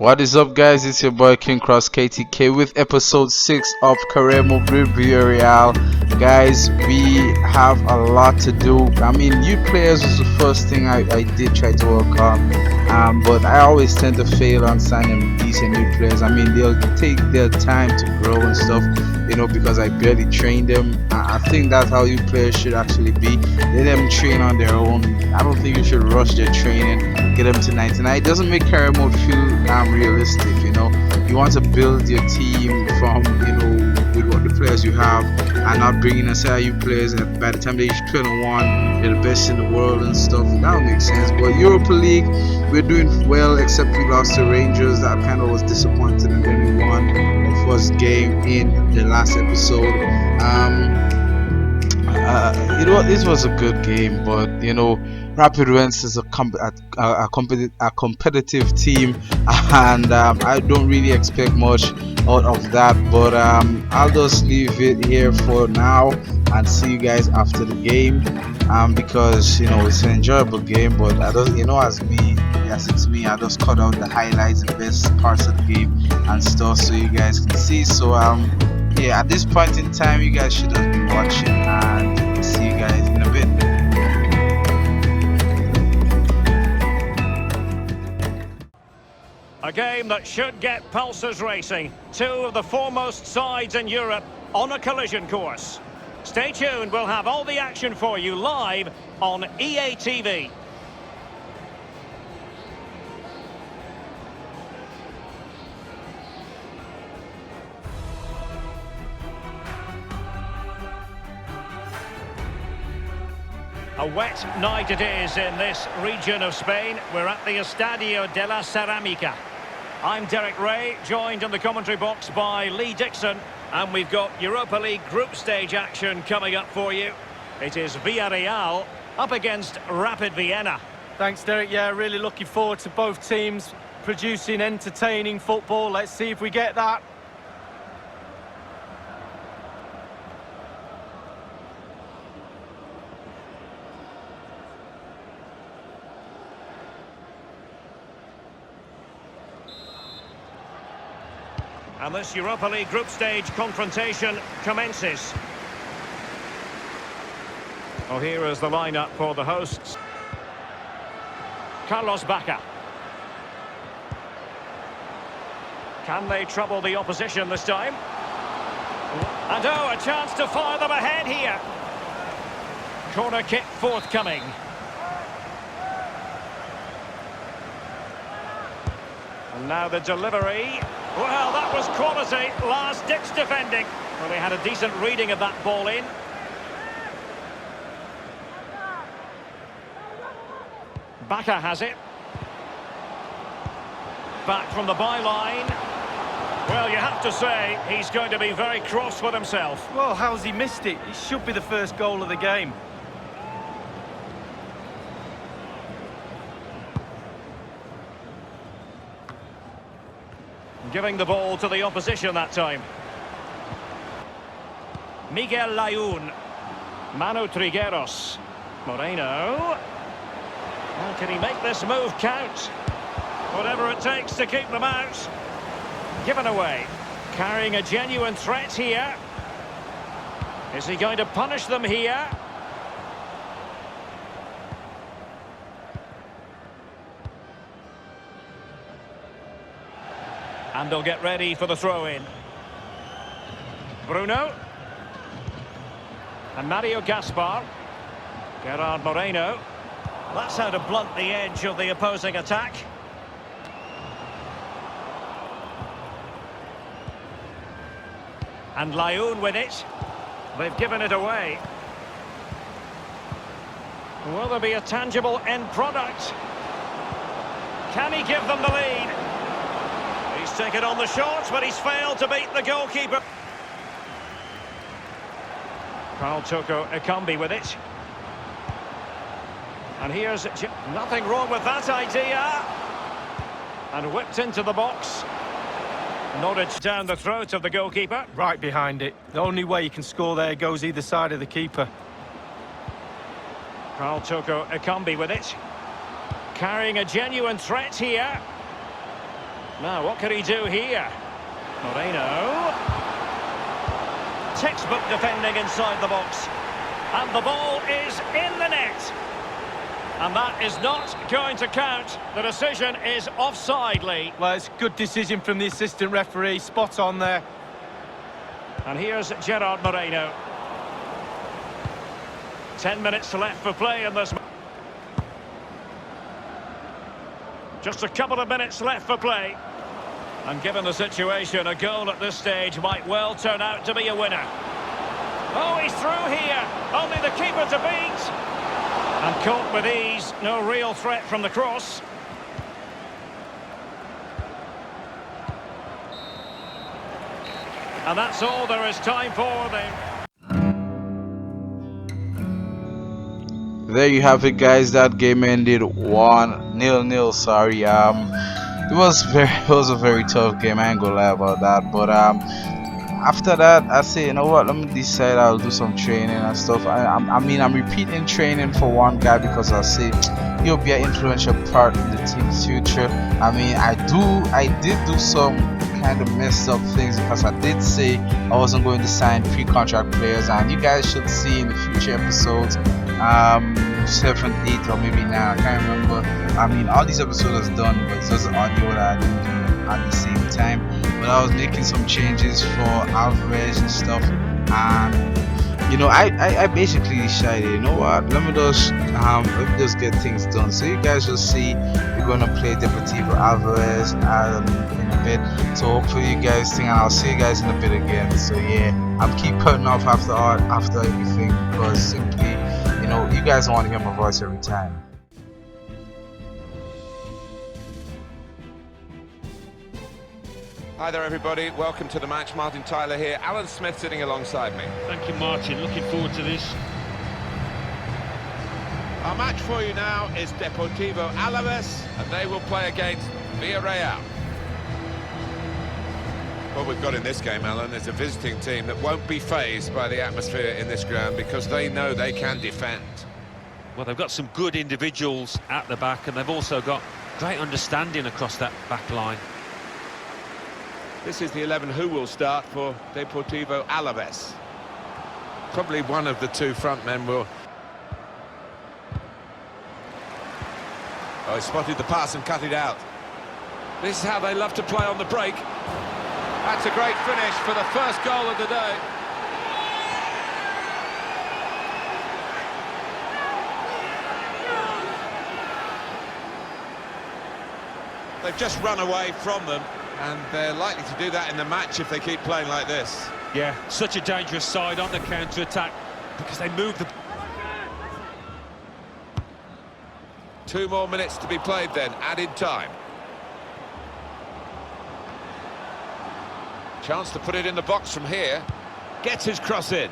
What is up, guys? It's your boy King Cross KTK with episode 6 of Career Move with Villarreal. Guys, we have a lot to do. I mean, youth players was the first thing I did try to work on, but I always tend to fail on signing decent youth players. I mean, they'll take their time to grow and stuff, because I barely train them. I think that's how youth players should actually be. Let them train on their own. I don't think you should rush their training, get them to 99. It doesn't make career mode feel realistic. You want to build your team from with what the players you have, and not bringing aside you players, and by the time they reach 21 you're the best in the world and stuff. That would make sense. But Europa League, we're doing well, except we lost to Rangers. That kind of was disappointing, and then we won the first game in the last episode. This was a good game, but Rapid Wens is a competitive team, and I don't really expect much out of that. But I'll just leave it here for now and see you guys after the game. Because it's an enjoyable game, but I don't, as it's me, I just cut out the highlights, the best parts of the game and stuff, so you guys can see. So yeah, at this point in time, you guys should have been watching, and see you guys in a bit. A game that should get pulses racing. Two of the foremost sides in Europe on a collision course. Stay tuned, we'll have all the action for you live on EA TV. A wet night it is in this region of Spain. We're at the Estadio de la Cerámica. I'm Derek Ray, joined in the commentary box by Lee Dixon, and we've got Europa League group stage action coming up for you. It is Villarreal up against Rapid Vienna. Thanks, Derek. Yeah, really looking forward to both teams producing entertaining football. Let's see if we get that. And this Europa League group stage confrontation commences. Oh, here is the lineup for the hosts. Carlos Bacca. Can they trouble the opposition this time? And a chance to fire them ahead here. Corner kick forthcoming. And now the delivery. Well, that was quality, last-ditch defending. Well, they had a decent reading of that ball in. Bacca has it. Back from the byline. Well, you have to say, he's going to be very cross with himself. Well, how's he missed it? It should be the first goal of the game. Giving the ball to the opposition that time. Miguel Layún. Manu Trigueros. Moreno. Well, can he make this move count? Whatever it takes to keep them out. Given away. Carrying a genuine threat here. Is he going to punish them here? And they'll get ready for the throw-in. Bruno. And Mario Gaspar. Gerard Moreno. That's how to blunt the edge of the opposing attack. And Layún with it. They've given it away. Will there be a tangible end product? Can he give them the lead? He's taken on the shot, but he's failed to beat the goalkeeper. Carl Toko Ekambi with it. And here's... nothing wrong with that idea. And whipped into the box. Nodded down the throat of the goalkeeper. Right behind it. The only way you can score there goes either side of the keeper. Carl Toko Ekambi with it. Carrying a genuine threat here. Now, what can he do here? Moreno. Textbook defending inside the box. And the ball is in the net. And that is not going to count. The decision is offside, Lee. Well, it's a good decision from the assistant referee. Spot on there. And here's Gerard Moreno. 10 minutes left for play in this. Just a couple of minutes left for play. And given the situation, a goal at this stage might well turn out to be a winner. Oh, he's through here. Only the keeper to beat. And caught with ease. No real threat from the cross. And that's all there is time for them. There you have it, guys. That game ended 1-0. Sorry. It was a very tough game. I ain't gonna lie about that. But after that, I say, you know what? Let me decide. I'll do some training and stuff. I mean, I'm repeating training for one guy because I say he'll be an influential part in the team's future. I mean, I did do some kind of messed up things because I did say I wasn't going to sign pre-contract players, and you guys should see in the future episodes. 7, 8, or maybe 9, I can't remember. I mean, all these episodes are done, but it's just audio that I didn't do at the same time. But I was making some changes for Alvarez and stuff, and you know, I basically decided, you know what, let me just get things done. So you guys will see we're gonna play Deportivo Alvarez in a bit. So hopefully you guys think, and I'll see you guys in a bit again. So yeah, I'll keep cutting off after everything because simply, you know, you guys don't want to hear my voice every time. Hi there everybody, welcome to the match. Martin Tyler here, Alan Smith sitting alongside me. Thank you, Martin, looking forward to this. Our match for you now is Deportivo Alaves, and they will play against Villarreal. What we've got in this game, Alan, is a visiting team that won't be fazed by the atmosphere in this ground because they know they can defend. Well, they've got some good individuals at the back, and they've also got great understanding across that back line. This is the 11 who will start for Deportivo Alaves. Probably one of the two front men will... Oh, he spotted the pass and cut it out. This is how they love to play on the break. That's a great finish for the first goal of the day. They've just run away from them, and they're likely to do that in the match if they keep playing like this. Yeah, such a dangerous side on the counter-attack because they move the... 2 more minutes to be played then, added time. Chance to put it in the box from here. Gets his cross in.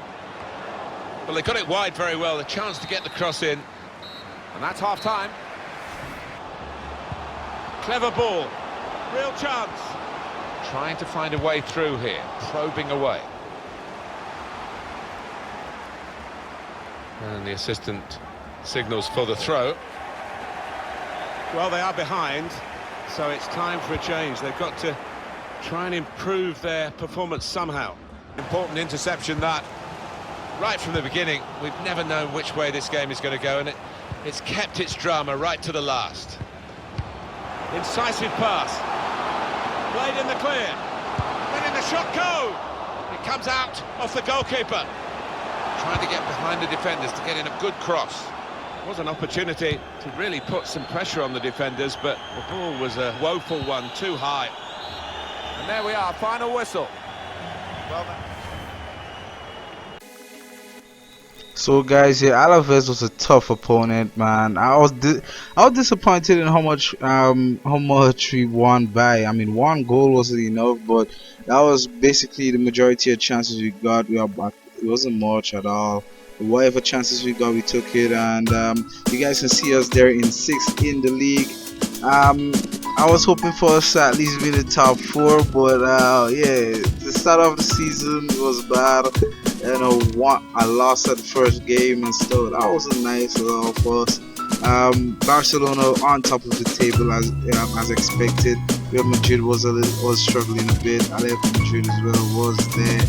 Well, they got it wide very well, the chance to get the cross in. And that's half-time. Clever ball. Real chance. Trying to find a way through here, probing away. And the assistant signals for the throw. Well, they are behind, so it's time for a change. They've got to try and improve their performance somehow. Important interception that. Right from the beginning, we've never known which way this game is going to go, and it's kept its drama right to the last. Incisive pass. Played in the clear. Winning the shot, go! It comes out off the goalkeeper. Trying to get behind the defenders to get in a good cross. Was an opportunity to really put some pressure on the defenders, but the ball was a woeful one, too high. And there we are, final whistle. Well done. So guys, yeah, Alaves was a tough opponent, man. I was disappointed in how much we won by. I mean, 1 goal wasn't enough, but that was basically the majority of chances we got. It wasn't much at all. Whatever chances we got, we took it, and you guys can see us there in 6th in the league. I was hoping for us to at least be in the top 4, but yeah, the start of the season was bad. You know, I lost at the first game and stuff. That wasn't nice at all for us. Barcelona on top of the table as expected. Real Madrid was struggling a bit. Atletico Madrid as well was there.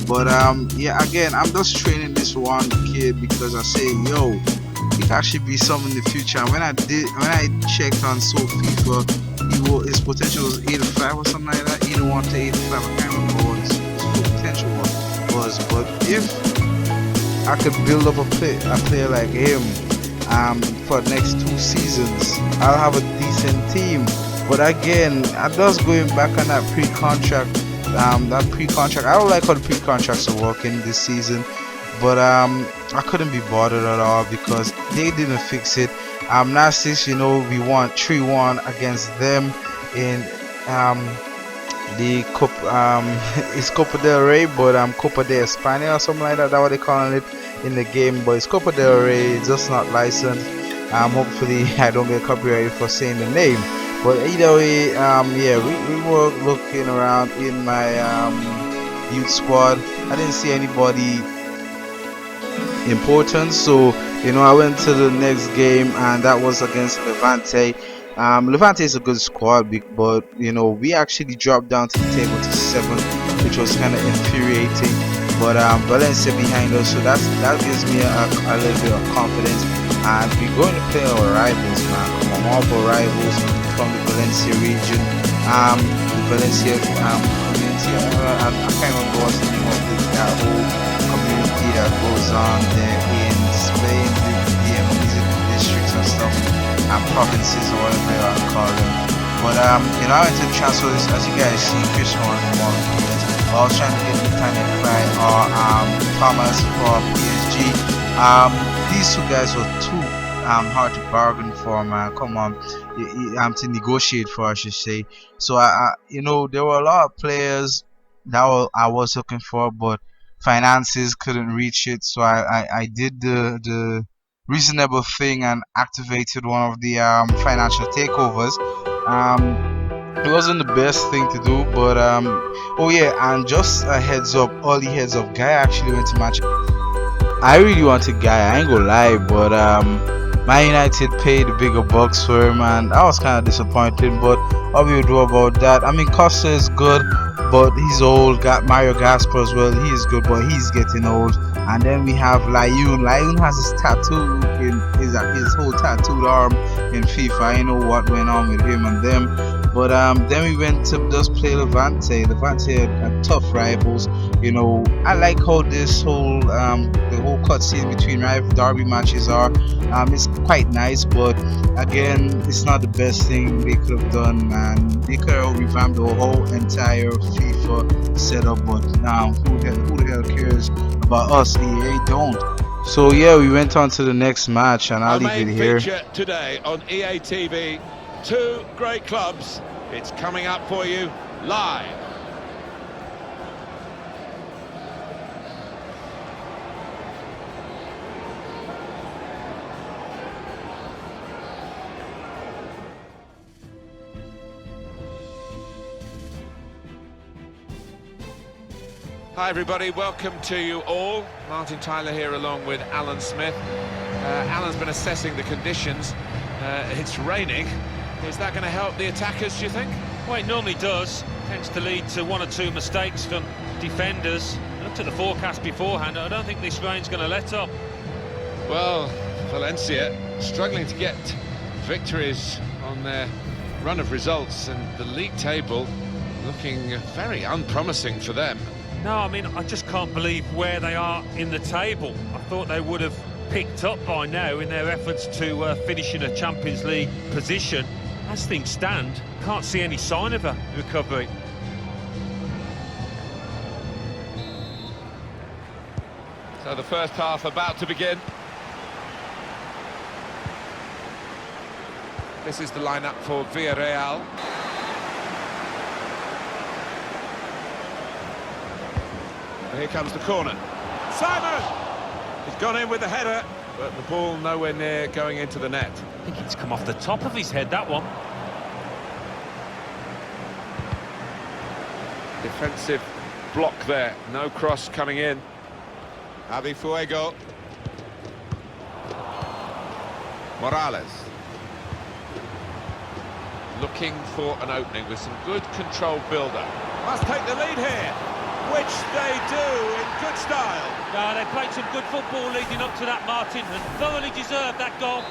But yeah, again, I'm just training this one kid because I say, yo, he can actually be something in the future. And when I checked on FIFA, his potential was 85 or something like that. 81 to 85. I can't remember what his full potential was. But if I could build up a player like him for the next 2 seasons, I'll have a decent team. But again, I just going back on that pre-contract. I don't like how the pre-contracts are working this season. But I couldn't be bothered at all because they didn't fix it. Last season, you know, we won 3-1 against them in the it's Copa del Rey, but Copa de España or something like that. That's what they calling it in the game. But it's Copa del Rey. It's just not licensed. Hopefully I don't get copyrighted for saying the name. But either way, yeah, we were looking around in my youth squad. I didn't see anybody important, so you know I went to the next game, and that was against Levante. Levante is a good squad, but you know we actually dropped down to the table to 7th, which was kind of infuriating. But Valencia behind us, so that gives me a little bit of confidence. And we're going to play our rivals, man. Come on, all of our rivals from the Valencia region, the Valencia community. I can't remember what's the name of that whole community that goes on there in Spain, the music districts and stuff, and provinces or whatever you want to call them. But you know, I went to transfer this, as you guys see, Christian on the one. I was trying to get Nathaniel Cry or Thomas for PSG. These two guys were too hard to bargain for, man. Come on, to negotiate for, I should say. So you know, there were a lot of players that I was looking for, but finances couldn't reach it. So I did the reasonable thing and activated one of the financial takeovers. It wasn't the best thing to do, but oh yeah, and just a heads up, early heads up, guy actually went to match. I really wanted Guy, I ain't gonna lie, but Man United paid the bigger bucks for him, and I was kind of disappointed. But what we will do about that? I mean, Costa is good, but he's old. Got Mario Gasper as well. He is good, but he's getting old. And then we have Layun. Layun has his tattoo in his whole tattooed arm in FIFA. I know what went on with him and them. But then we went to just play Levante. Levante are tough rivals. You know, I like how this whole the whole cutscene between rival derby matches are. It's quite nice, but again, it's not the best thing they could have done, and they could have revamped the whole entire FIFA setup. But now, who the hell cares about us? EA don't. So yeah, we went on to the next match, and I'll leave it here. Feature today on EA TV. Two great clubs. It's coming up for you live. Hi everybody, welcome to you all. Martin Tyler here along with Alan Smith. Alan's been assessing the conditions. It's raining. Is that going to help the attackers, do you think? Well, it normally does. Tends to lead to one or two mistakes from defenders. I looked at the forecast beforehand. I don't think this rain's going to let up. Well, Valencia struggling to get victories on their run of results, and the league table looking very unpromising for them. No, I mean, I just can't believe where they are in the table. I thought they would have picked up by now in their efforts to finish in a Champions League position. As things stand, can't see any sign of a recovery. So the first half about to begin. This is the lineup for Villarreal. And here comes the corner. Simon! He's gone in with the header, but the ball nowhere near going into the net. I think it's come off the top of his head, that one. Defensive block there, no cross coming in. Javi Fuego. Morales. looking for an opening with some good controlled build-up. Must take the lead here, which they do in good style. No, they played some good football leading up to that, Martin, and thoroughly deserved that goal.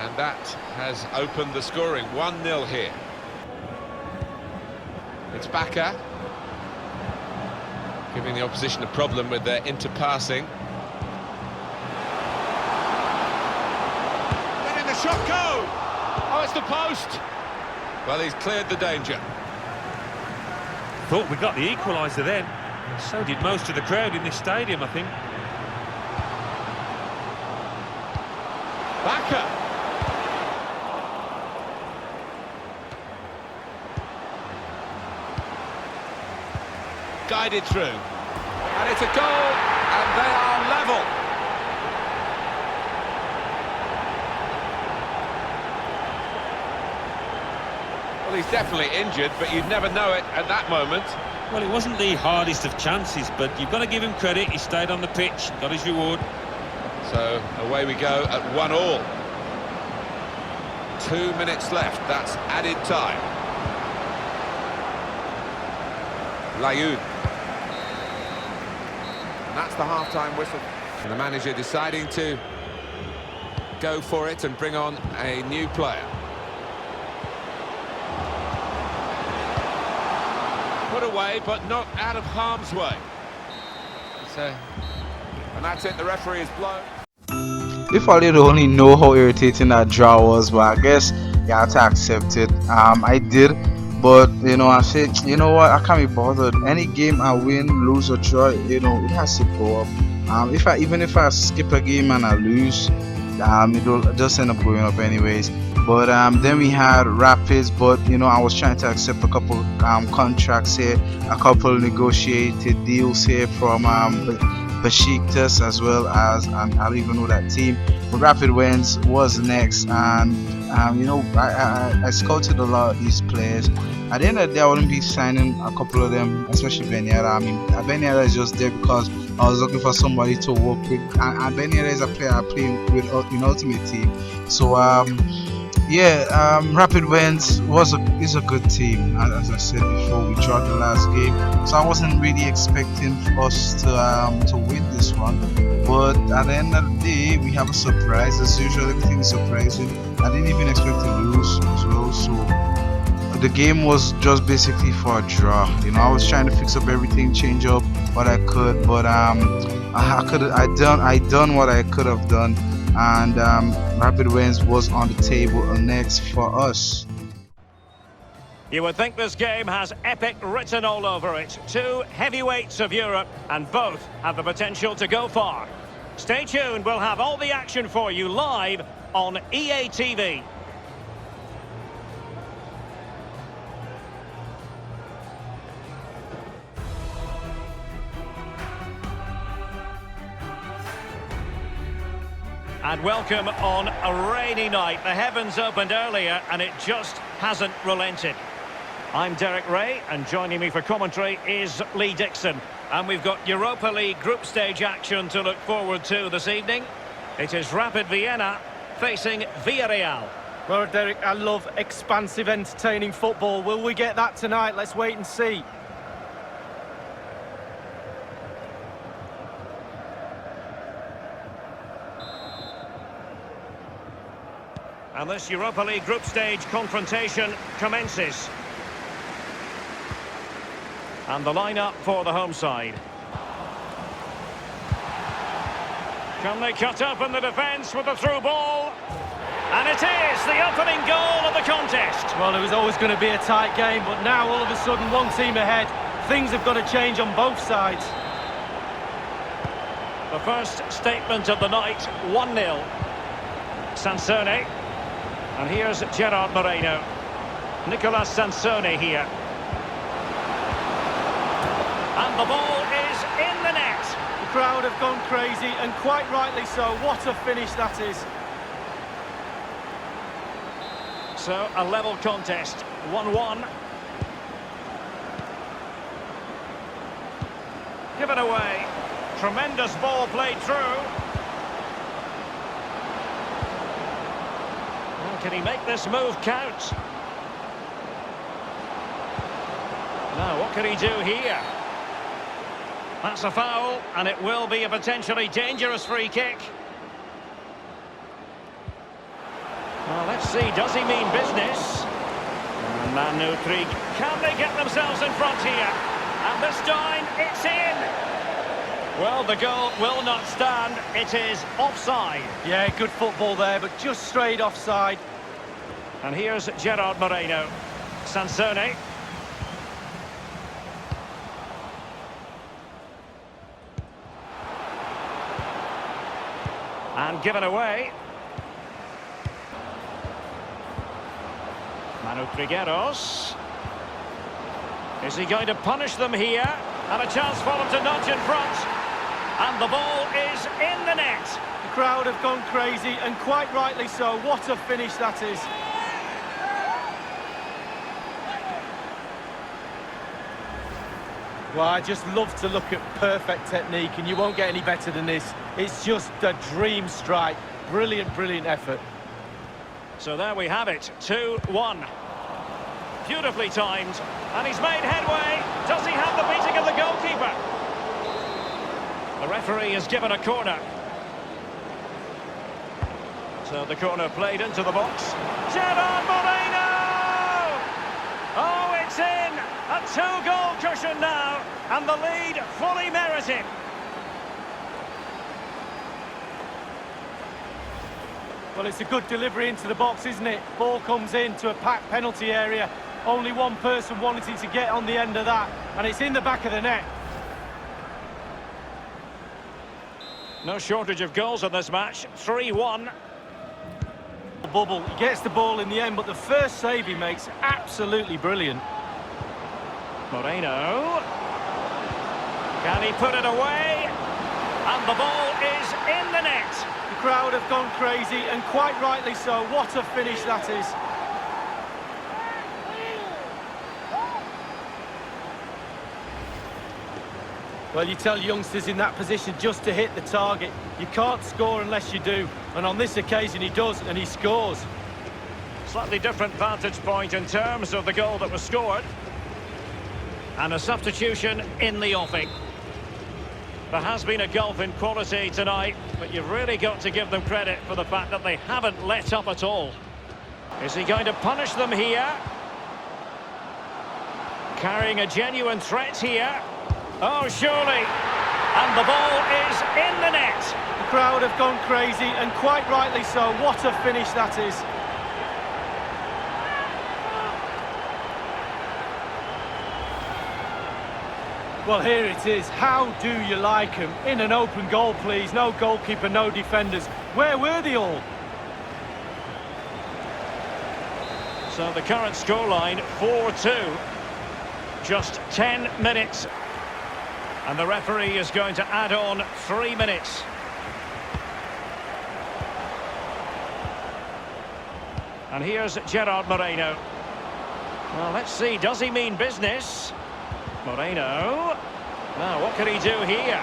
And that has opened the scoring, 1-0 here. It's Baka, giving the opposition a problem with their interpassing. Letting the shot go! Oh, it's the post! Well, he's cleared the danger. Thought we got the equaliser then. So did most of the crowd in this stadium, I think. Baka! Guided through, and it's a goal, and they are level. Well, he's definitely injured, but you'd never know it at that moment. Well, it wasn't the hardest of chances, but you've got to give him credit. He stayed on the pitch, got his reward. So away we go at 1-1. 2 minutes left, that's added time. Layoud. And that's the half-time whistle. And the manager deciding to go for it and bring on a new player. Put away, but not out of harm's way. And that's it, the referee is blown. If I did only know how irritating that draw was, but I guess you have to accept it. I did, but you know, I said, you know what, I can't be bothered. Any game I win, lose or draw, you know, it has to go up. Even if I skip a game and I lose, it'll just end up going up anyways. But then we had Rapids, but you know, I was trying to accept a couple contracts here, a couple negotiated deals here from Besiktas as well as I don't even know that team. But Rapid Wins was next, and you know, I scouted a lot of these players. At the end of the day, I wouldn't be signing a couple of them, especially Villarreal. I mean, Villarreal is just there because I was looking for somebody to work with, and Villarreal is a player I play with in Ultimate Team. So yeah, Rapid Wins is a good team. As I said before, we drew the last game, so I wasn't really expecting us to win this one. But at the end of the day, we have a surprise. As usual, everything is surprising. I didn't even expect to lose as well, so the game was just basically for a draw. You know, I was trying to fix up everything, change up what I could, but I done what I could have done. And Rapid Wins was on the table next for us. You would think this game has epic written all over it. Two heavyweights of Europe, and both have the potential to go far. Stay tuned, we'll have all the action for you live on EA TV. And welcome on a rainy night. The heavens opened earlier and it just hasn't relented. I'm Derek Ray, and joining me for commentary is Lee Dixon. And we've got Europa League group stage action to look forward to this evening. It is Rapid Vienna facing Villarreal. Well, Derek, I love expansive, entertaining football. Will we get that tonight? Let's wait and see. And this Europa League group stage confrontation commences. And the lineup for the home side. Can they cut up in the defence with the through ball? And it is the opening goal of the contest. Well, it was always going to be a tight game, but now all of a sudden one team ahead. Things have got to change on both sides. The first statement of the night, 1-0. Sansone. And here's Gerard Moreno. Nicolas Sansone here. And the ball is in the net. The crowd have gone crazy, and quite rightly so. What a finish that is. So, a level contest, 1-1. Given away. Tremendous ball played through. Well, Can he make this move count? Now, what can he do here? That's a foul, and it will be a potentially dangerous free kick. Well, let's see, does he mean business? And Manu Trig, can they get themselves in front here? And this time, it's in! Well, the goal will not stand, it is offside. Yeah, good football there, but just straight offside. And here's Gerard Moreno. Sansone. And given away. Manu Trigueros. Is he going to punish them here? And a chance for them to nudge in front. And the ball is in the net. The crowd have gone crazy, and quite rightly so. What a finish that is. Well, I just love to look at perfect technique, and you won't get any better than this. It's just a dream strike. Brilliant, brilliant effort. So there we have it, 2-1. Beautifully timed, and he's made headway. Does he have the beating of the goalkeeper? The referee has given a corner. So the corner played into the box. Gerard Moreno! Oh, it's in! A two-goal cushion now, and the lead fully merited. Well, it's a good delivery into the box, isn't it? Ball comes into a packed penalty area. Only one person wanting to get on the end of that, and it's in the back of the net. No shortage of goals in this match, 3-1. Bubble, he gets the ball in the end, but the first save he makes, absolutely brilliant. Moreno. Can he put it away? And the ball is in the net. The crowd have gone crazy, and quite rightly so. What a finish that is. Well, you tell youngsters in that position just to hit the target. You can't score unless you do. And on this occasion he does, and he scores. Slightly different vantage point in terms of the goal that was scored. And a substitution in the offing. There has been a gulf in quality tonight, but you've really got to give them credit for the fact that they haven't let up at all. Is he going to punish them here? Carrying a genuine threat here. Oh, surely. And the ball is in the net. The crowd have gone crazy, and quite rightly so. What a finish that is. Well, here it is. How do you like him? In an open goal, please. No goalkeeper, no defenders. Where were they all? So the current scoreline, 4-2. Just 10 minutes. And the referee is going to add on 3 minutes. And here's Gerard Moreno. Well, let's see, does he mean business? Moreno. Now, what can he do here?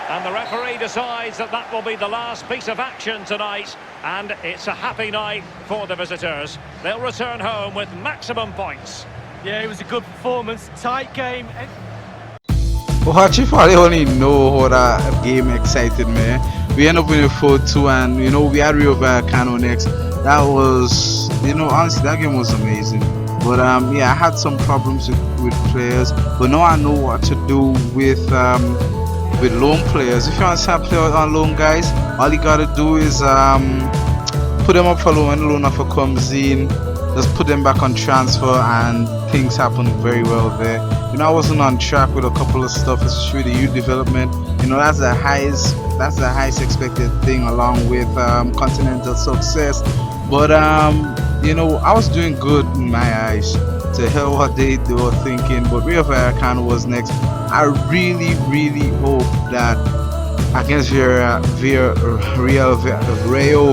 And the referee decides that that will be the last piece of action tonight. And it's a happy night for the visitors. They'll return home with maximum points. Yeah, it was a good performance. Tight game. Watching for I only know how that game excited me. We ended up winning 4-2, and you know we had Rio Vallecano next. That was, you know, honestly that game was amazing. But yeah, I had some problems with players, but now I know what to do with loan players. If you want to sign players on loan, guys, all you gotta do is put them up for loan. When the loan offer comes in, just put them back on transfer, and things happen very well there. You know, I wasn't on track with a couple of stuff, especially the youth development. You know, that's the highest expected thing, along with continental success. But you know, I was doing good in my eyes. To hell what they were thinking. But Rio Vallecano was next. I really hope that against Rio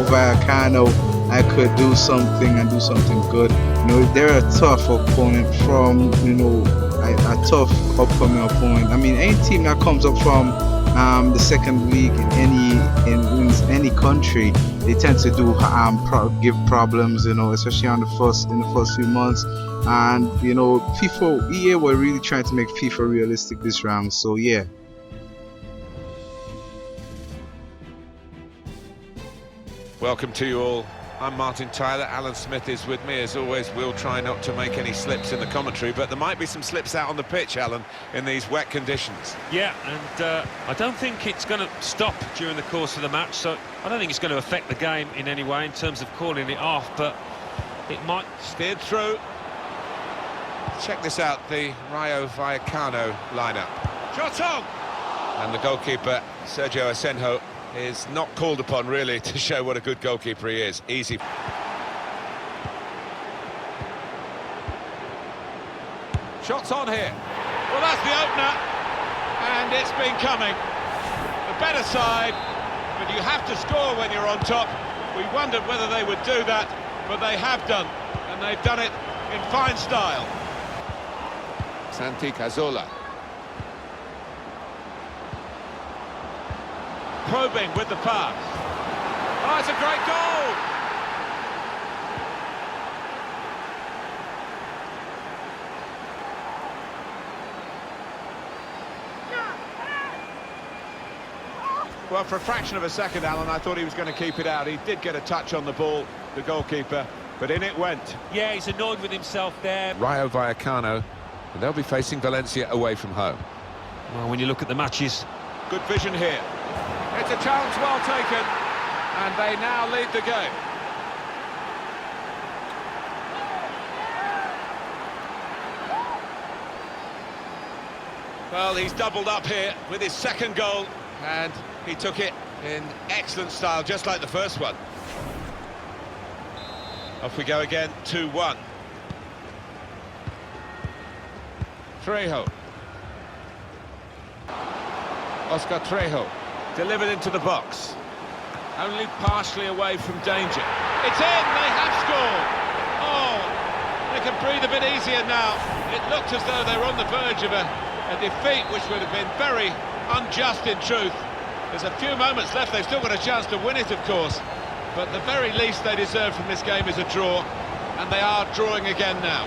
Vallecano I could do something and do something good. You know, they're a tough opponent from, you know, a tough upcoming opponent. I mean, any team that comes up from the second league in any country, they tend to do give problems, especially on in the first few months. And FIFA, EA were really trying to make FIFA realistic this round. So yeah. Welcome to you all. I'm Martin Tyler. Alan Smith is with me. As always, we'll try not to make any slips in the commentary, but there might be some slips out on the pitch, Alan, in these wet conditions. Yeah, and I don't think it's going to stop during the course of the match, so I don't think it's going to affect the game in any way in terms of calling it off, but it might. Steered through. Check this out, the Rayo Vallecano lineup. Shot on! And the goalkeeper, Sergio Asenjo, is not called upon really to show what a good goalkeeper he is. Easy. Shots on here. Well, that's the opener, and it's been coming. The better side, but you have to score when you're on top. We wondered whether they would do that, but they have done, and they've done it in fine style. Santi Cazorla. Probing with the pass. Oh, it's a great goal! Well, for a fraction of a second, Alan, I thought he was going to keep it out. He did get a touch on the ball, the goalkeeper, but in it went. Yeah, he's annoyed with himself there. Rayo Vallecano, and they'll be facing Valencia away from home. Well, when you look at the matches... Good vision here. It's a challenge well taken, and they now lead the game. Well, he's doubled up here with his second goal, and he took it in excellent style, just like the first one. Off we go again, 2-1. Trejo. Oscar Trejo. Delivered into the box. Only partially away from danger. It's in! They have scored! Oh, they can breathe a bit easier now. It looked as though they were on the verge of a defeat, which would have been very unjust in truth. There's a few moments left. They've still got a chance to win it, of course. But the very least they deserve from this game is a draw. And they are drawing again now.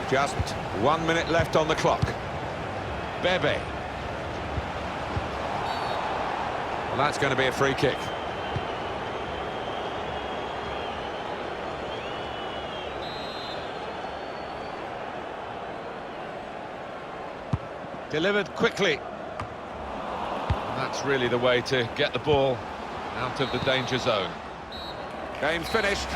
Just 1 minute left on the clock. Bebe. Well, that's going to be a free kick. Delivered quickly. And that's really the way to get the ball out of the danger zone. Game finished.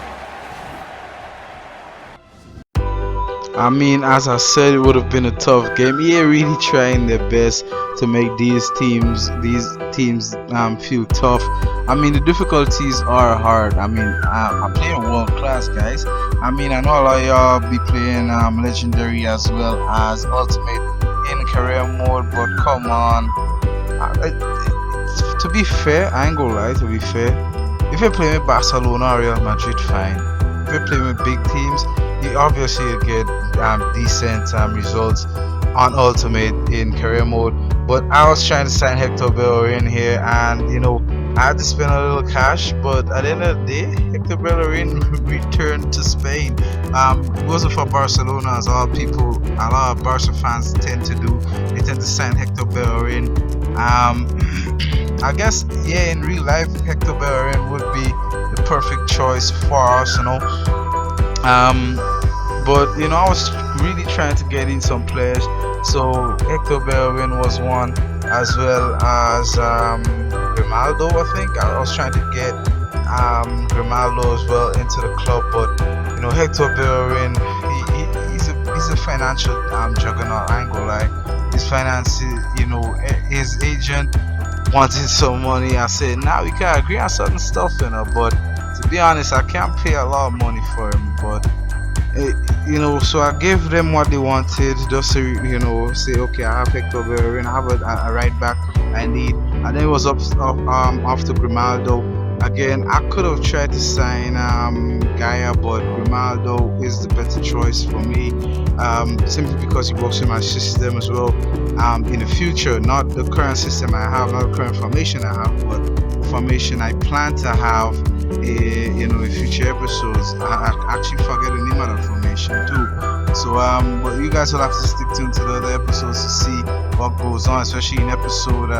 I mean, as I said, it would have been a tough game. EA really trying their best to make these teams feel tough. I mean, the difficulties are hard. I mean, I'm playing world class, guys. I mean, I know a lot of y'all be playing legendary as well as ultimate in career mode, but come on. To be fair, I ain't gonna lie. To be fair, if you're playing with Barcelona or Real Madrid, fine. If you're playing with big teams, you obviously get decent results on ultimate in career mode. But I was trying to sign Hector Bellerin here, and I had to spend a little cash, but at the end of the day, Hector Bellerin returned to Spain. It wasn't for Barcelona, as a lot of Barca fans tend to do. They tend to sign Hector Bellerin. I guess, yeah, in real life, Hector Bellerin would be the perfect choice for Arsenal. But I was really trying to get in some players, so Hector Bellerin was one, as well as Grimaldo. I think I was trying to get Grimaldo as well into the club, but Hector Bellerin, he's a financial juggernaut. I ain't gonna lie. His finances, his agent wanted some money. I said, we can agree on certain stuff, but to be honest, I can't pay a lot of money for him. But so I gave them what they wanted, just to say, okay, I have Hector Bellerin, I have a right back I need, and then it was off to Grimaldo. Again, I could have tried to sign Gaia, but Grimaldo is the better choice for me, simply because he works in my system as well. In the future, not the current system I have, not the current formation I have, but the formation I plan to have, in future episodes. I actually forget the name of the formation too. So, but you guys will have to stick tuned to the other episodes to see what goes on, especially in episode 8.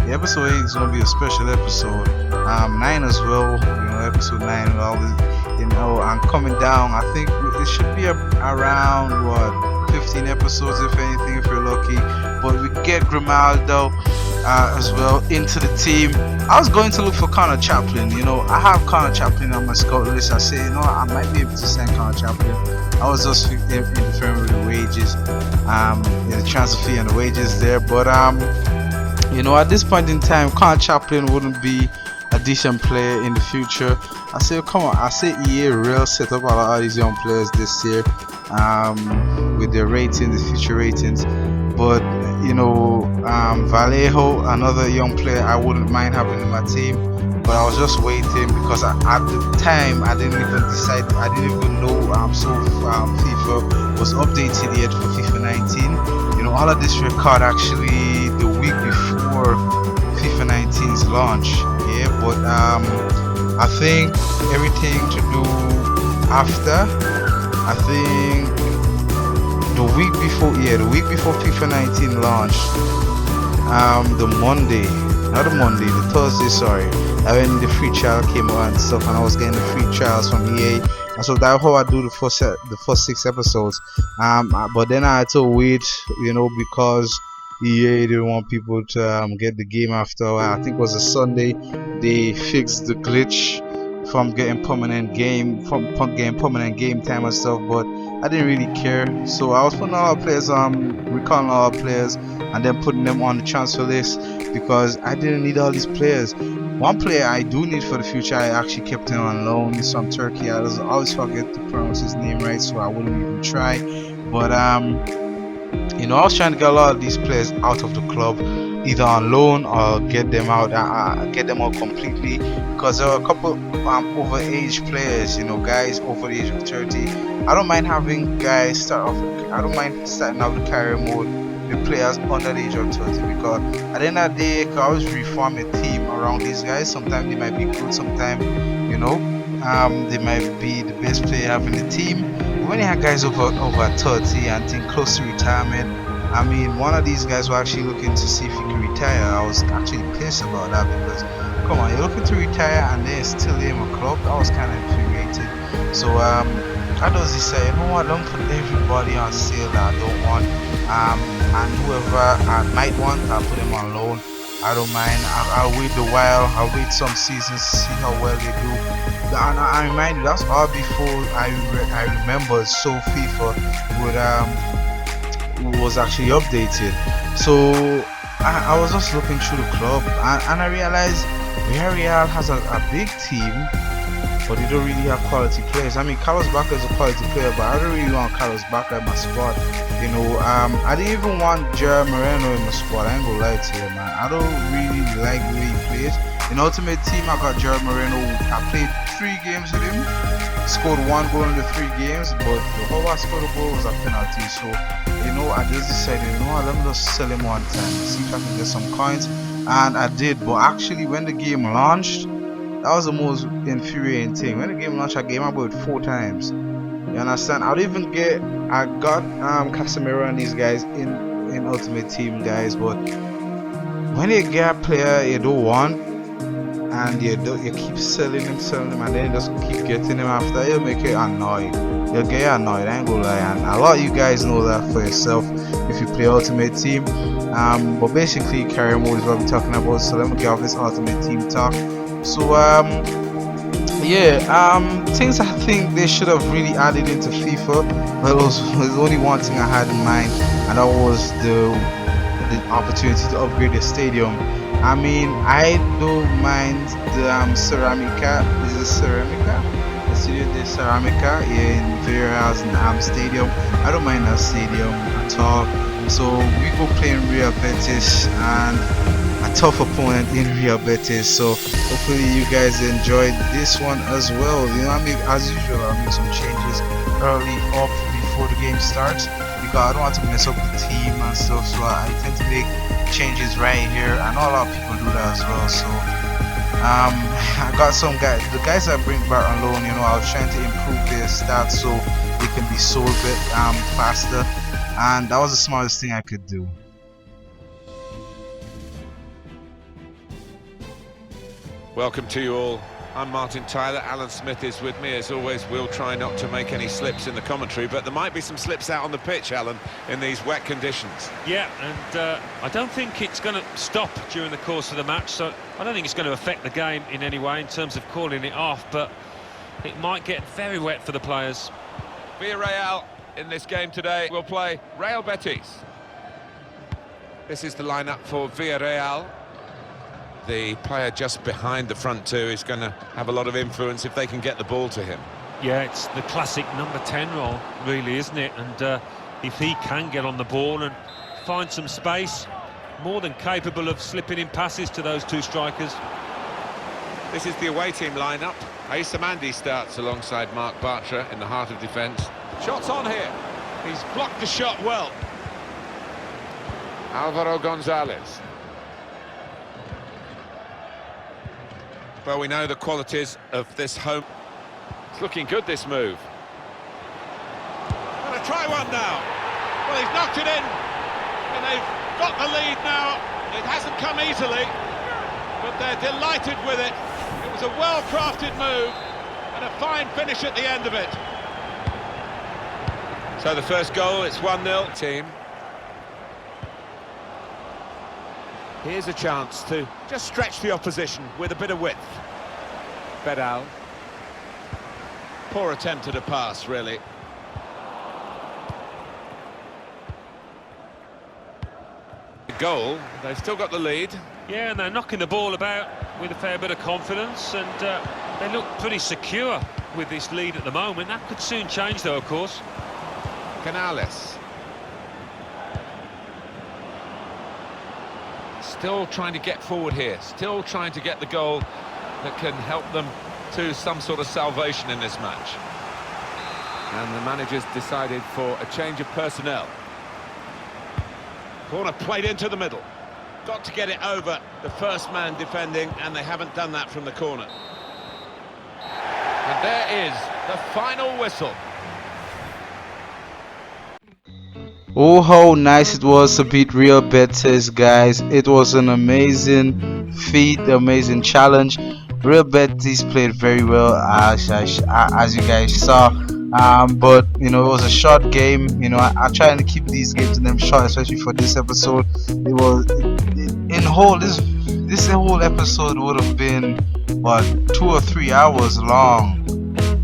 The episode 8 is gonna be a special episode. 9 as well. Episode 9 will always, and coming down. I think it should be around what 15 episodes, if anything, if you're lucky. But we get Grimaldo as well into the team. I was going to look for Connor Chaplin. I have Connor Chaplin on my scout list. I say, I might be able to sign Connor Chaplin. I was just interfering with the wages, the transfer fee and the wages there. But at this point in time, Connor Chaplin wouldn't be a decent player in the future. I say, come on. I say EA real set up a lot of these young players this year, with their ratings, the future ratings. But Vallejo, another young player I wouldn't mind having in my team. But I was just waiting because at the time I didn't even decide. I didn't even know FIFA was updated yet for FIFA 19. All of this record actually the week before FIFA 19's launch. Yeah, but I think everything to do after. I think the week before FIFA 19 launched, the Thursday, sorry, when the free trial came out and stuff, and I was getting the free trials from EA, and so that's how I do the first 6 episodes. But then I had to wait, because EA didn't want people to get the game after a while. I think it was a Sunday. They fixed the glitch from getting permanent game time and stuff, but I didn't really care. So I was putting all our players recalling all our players and then putting them on the transfer list because I didn't need all these players. One player I do need for the future, I actually kept him on loan. He's from Turkey. I always forget to pronounce his name right, so I wouldn't even try. But I was trying to get a lot of these players out of the club, either on loan or get them out completely, because there are a couple overage players, guys over the age of 30. I don't mind having guys I don't mind starting out the career mode with players under the age of 30, because at the end of the day, I can always reform a team around these guys. Sometimes they might be good, sometimes they might be the best player having the team. When you have guys over 30 and think close to retirement, I mean, one of these guys were actually looking to see if he could retire. I was actually pissed about that because, come on, you're looking to retire and then still in a club. That was kind of infuriating. So I just decided, I don't put everybody on sale that I don't want. And whoever I might want, I'll put them on loan. I don't mind. I'll wait a while. I'll wait some seasons to see how well they do. And I remind you, that's all before I remember so FIFA was actually updated. So I was just looking through the club and I realized Villarreal has a big team, but they don't really have quality players. I mean, Carlos Bacca is a quality player, but I don't really want Carlos Bacca in my squad. I didn't even want Gerard Moreno in my squad. I ain't gonna lie to you, man. I don't really like the way he plays. In Ultimate Team, I got Gerard Moreno. I played 3 games with him, scored 1 goal in the 3 games, but the whole I scored a goal was a penalty. So, I just decided, let me just sell him one time, see if I can get some coins, and I did. But actually, when the game launched, that was the most infuriating thing. When the game launched, I game about 4 times. You understand? I got Casemiro and these guys in Ultimate Team, guys, but when you get a player you don't want and you keep selling him, and then you just keep getting him after, you'll make it annoyed. You'll get annoyed, I ain't gonna lie, and a lot of you guys know that for yourself if you play Ultimate Team. But basically career mode is what we're talking about, so let me get off this Ultimate Team talk. So things I think they should have really added into FIFA. Well, there's only one thing I had in mind, and that was the opportunity to upgrade the stadium. I mean, I don't mind the Ceramica. Is it Ceramica? The Studio de Ceramica in Villarreal's stadium. I don't mind that stadium at all. So we go play in Real Betis, and a tough opponent in Real Betis. So hopefully you guys enjoyed this one as well. You know, I mean, as usual, I'll make some changes early up before the game starts because I don't want to mess up the team and stuff. So I tend to make changes right here. I know a lot of people do that as well. So I got some guys, the guys I bring back on loan. You know, I was trying to improve their stats so they can be sold a bit faster, and that was the smartest thing I could do. Welcome to you all. I'm Martin Tyler. Alan Smith is with me. As always, we'll try not to make any slips in the commentary, but there might be some slips out on the pitch, Alan, in these wet conditions. Yeah, and I don't think it's going to stop during the course of the match, so I don't think it's going to affect the game in any way in terms of calling it off, but it might get very wet for the players. Villarreal in this game today will play Real Betis. This is the lineup for Villarreal. The player just behind the front two is going to have a lot of influence if they can get the ball to him. Yeah, it's the classic number 10 role, really, isn't it? And if he can get on the ball and find some space, more than capable of slipping in passes to those two strikers. This is the away team lineup. Aissa Mandi starts alongside Mark Bartra in the heart of defence. Shots on here. He's blocked the shot well. Alvaro Gonzalez. Well, we know the qualities of this home. It's looking good, this move. Gonna try one now. Well, he's knocked it in, and they've got the lead now. It hasn't come easily, but they're delighted with it. It was a well-crafted move, and a fine finish at the end of it. So the first goal, it's 1-0 team. Here's a chance to just stretch the opposition with a bit of width. Bedal. Poor attempt at a pass, really. Goal, they've still got the lead. Yeah, and they're knocking the ball about with a fair bit of confidence, and they look pretty secure with this lead at the moment. That could soon change, though, of course. Canales. Still trying to get forward here, still trying to get the goal that can help them to some sort of salvation in this match. And the manager's decided for a change of personnel. Corner played into the middle. Got to get it over the first man defending, and they haven't done that from the corner. And there is the final whistle. Oh, how nice it was to beat Real Betis, guys. It was an amazing feat, amazing challenge. Real Betis played very well, as you guys saw. But, you know, it was a short game. You know, I try to keep these games in them short, especially for this episode. It was, in whole, this whole episode would have been, what, 2 or 3 hours long.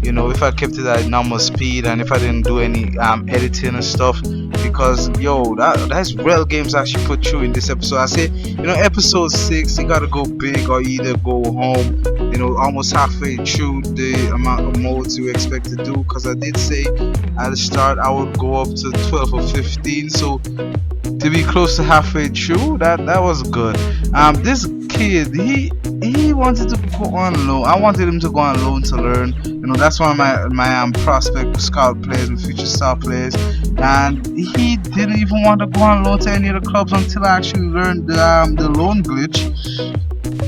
You know, if I kept it at normal speed and if I didn't do any editing and stuff, because yo, that's real games actually put through in this episode. I say, you know, episode 6, you gotta go big or either go home. You know, almost halfway through the amount of modes you expect to do. Because I did say at the start I would go up to 12 or 15. So to be close to halfway through, that was good. This kid, he wanted to go on loan. I wanted him to go on loan to learn. You know, that's one of my prospect scout players and future star players, and he didn't even want to go on loan to any of the clubs until I actually learned the loan glitch.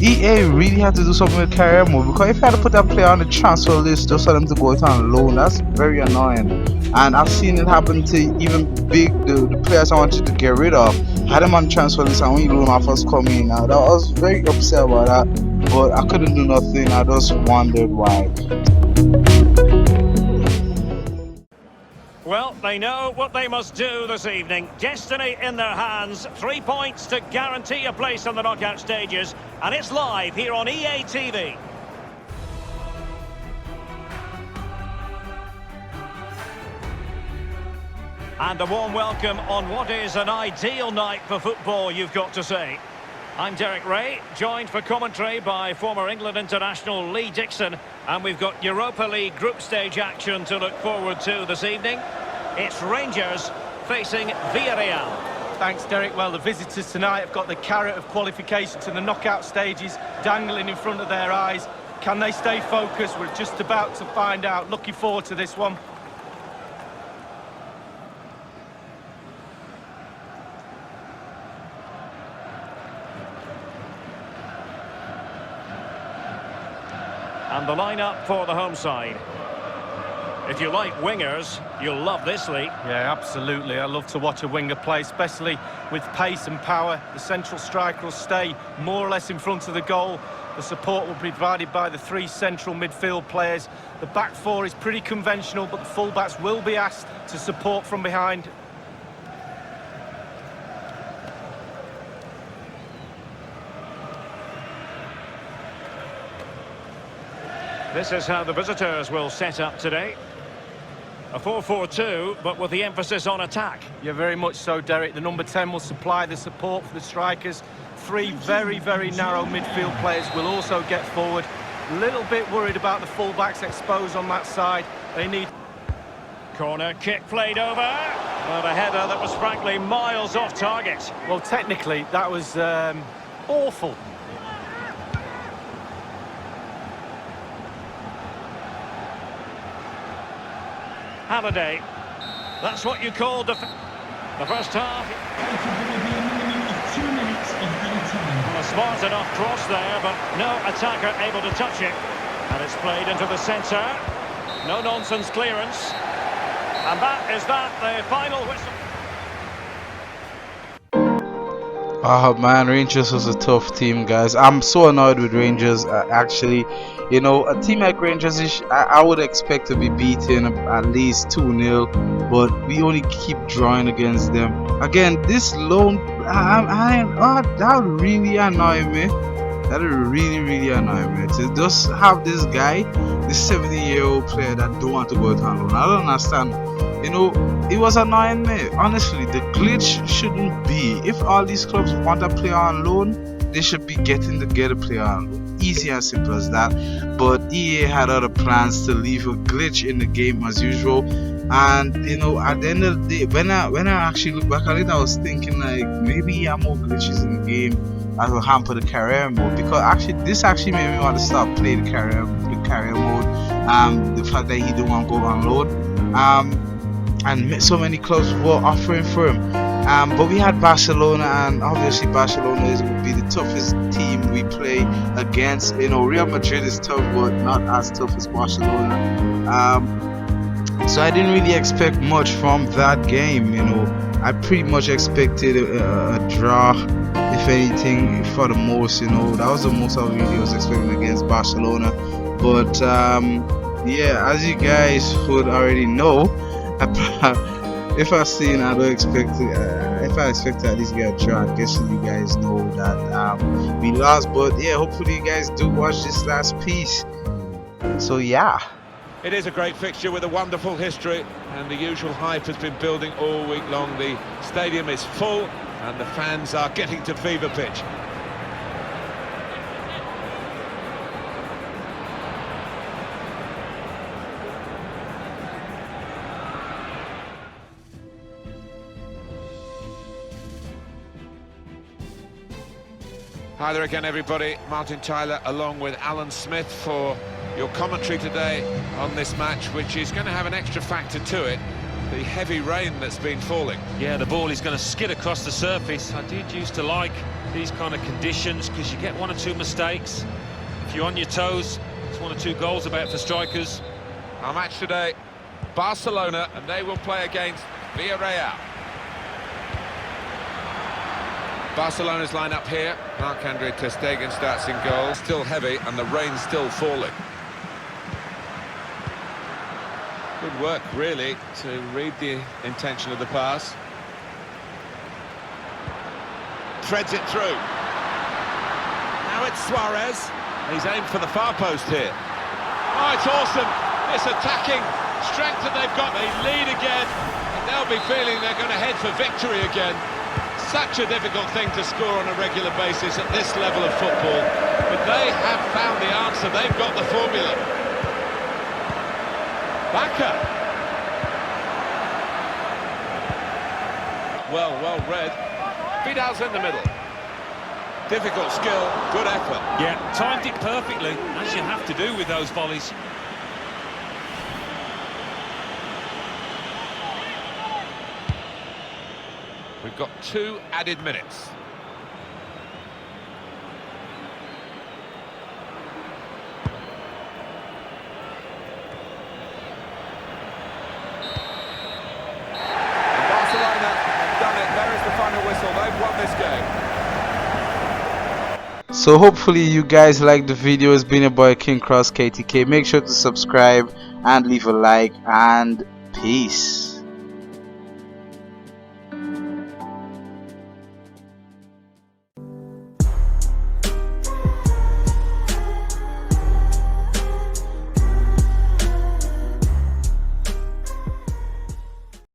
EA really had to do something with career mode, because if you had to put that player on the transfer list just for them to go out on loan, that's very annoying. And I've seen it happen to even the players I wanted to get rid of. I had them on the transfer list and when you loan my first coming now, I was very upset about that, but I couldn't do nothing. I just wondered why. Well, they know what they must do this evening. Destiny in their hands. 3 points to guarantee a place on the knockout stages. And it's live here on EA TV. And a warm welcome on what is an ideal night for football, you've got to say. I'm Derek Ray, joined for commentary by former England international Lee Dixon, and we've got Europa League group stage action to look forward to this evening. It's Rangers facing Villarreal. Thanks, Derek. Well, the visitors tonight have got the carrot of qualification to the knockout stages dangling in front of their eyes. Can they stay focused? We're just about to find out. Looking forward to this one. And the lineup for the home side. If you like wingers, you'll love this league. Yeah, absolutely. I love to watch a winger play, especially with pace and power. The central striker will stay more or less in front of the goal. The support will be provided by the three central midfield players. The back four is pretty conventional, but the fullbacks will be asked to support from behind. This is how the visitors will set up today. A 4-4-2, but with the emphasis on attack. Yeah, very much so, Derek. The number 10 will supply the support for the strikers. Three very, very narrow midfield players will also get forward. A little bit worried about the fullbacks exposed on that side. They need... Corner kick played over. Well, a header that was frankly miles off target. Well, technically, that was awful. Halliday. That's what you called the first half. A smart enough cross there, but no attacker able to touch it. And it's played into the centre. No nonsense clearance. And that is the final whistle. Oh man, Rangers was a tough team, guys. I'm so annoyed with Rangers. Actually, you know, a team like Rangers, I would expect to be beaten at least 2-0, but we only keep drawing against them. Again, this loan, that would really annoy me. That would really annoy me to just have this guy, this 70-year-old player that don't want to go to loan. I don't understand. You know, it was annoying me. Honestly, the glitch shouldn't be. If all these clubs want a player on loan, they should be getting to get a player on loan. Easy and simple as that. But EA had other plans to leave a glitch in the game as usual. And you know, at the end of the day, when I actually look back at it, I was thinking like maybe there are more glitches in the game that will hamper the career mode. Because this actually made me want to stop playing the career mode. The fact that he didn't want to go on loan. And so many clubs were offering for him. But we had Barcelona, and obviously Barcelona would be the toughest team we play against. You know, Real Madrid is tough, but not as tough as Barcelona. So I didn't really expect much from that game. You know, I pretty much expected a draw, if anything, for the most. You know, that was the most I really was expecting against Barcelona. But yeah, as you guys would already know, if I seen, I don't expect if I expect at least get a draw, I guess you guys know that we lost. But yeah, hopefully you guys do watch this last piece. So yeah, It is a great fixture with a wonderful history, and the usual hype has been building all week long. The stadium is full and the fans are getting to fever pitch. Hi there again, everybody. Martin Tyler along with Alan Smith for your commentary today on this match, which is going to have an extra factor to it, the heavy rain that's been falling. Yeah, the ball is going to skid across the surface. I did used to like these kind of conditions because you get one or two mistakes. If you're on your toes, it's one or two goals about for strikers. Our match today, Barcelona, and they will play against Villarreal. Barcelona's line-up here. Marc-Andre ter Stegen starts in goal. Still heavy and the rain's still falling. Good work, really, to read the intention of the pass. Threads it through. Now it's Suarez. He's aimed for the far post here. Oh, it's awesome. This attacking strength that they've got. They lead again, and they'll be feeling they're going to head for victory again. Such a difficult thing to score on a regular basis at this level of football, but they have found the answer. They've got the formula. Backer. Well read. Vidal's in the middle. Difficult skill, good effort. Yeah, timed it perfectly, as you have to do with those volleys. We've got 2 added minutes. And Barcelona have done it. There is the final whistle. They've won this game. So hopefully you guys like the video. It's been your boy King Cross KTK. Make sure to subscribe and leave a like, and peace.